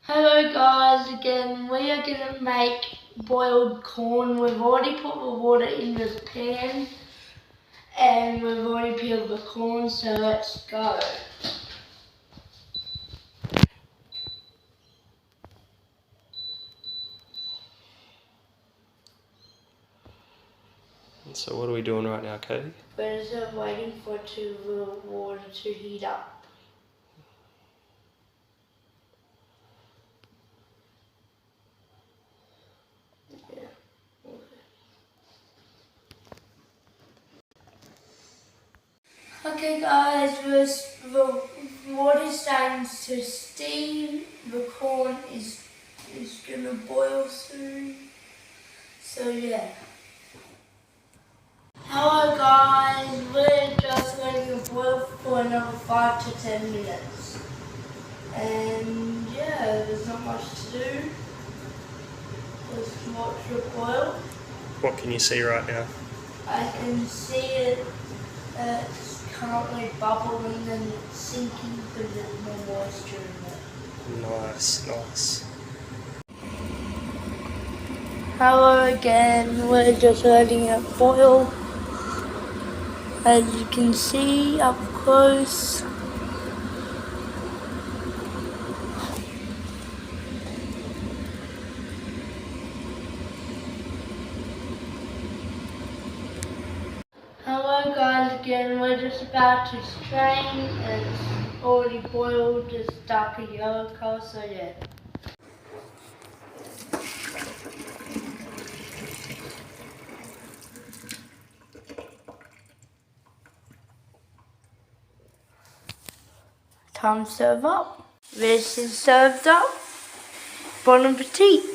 Hello guys, again we are going to make boiled corn. We've already put the water in this pan and we've already peeled the corn, so let's go. So what are we doing right now, Katie? We're just waiting for the water to heat up. Okay guys, the water's starting to steam, the corn is gonna boil soon, so yeah. Hello guys, we're just letting it boil for another 5 to 10 minutes. And yeah, there's not much to do. Just watch it boil. What can you see right now? I can see it. It's currently bubbling and it's sinking because there's more moisture in it. Nice. Hello again, we're just letting it boil. As you can see up close. Hello guys again, we're just about to strain. It's already boiled, it's darker yellow colour, so yeah. Time to serve up. This is served up. Bon appetit.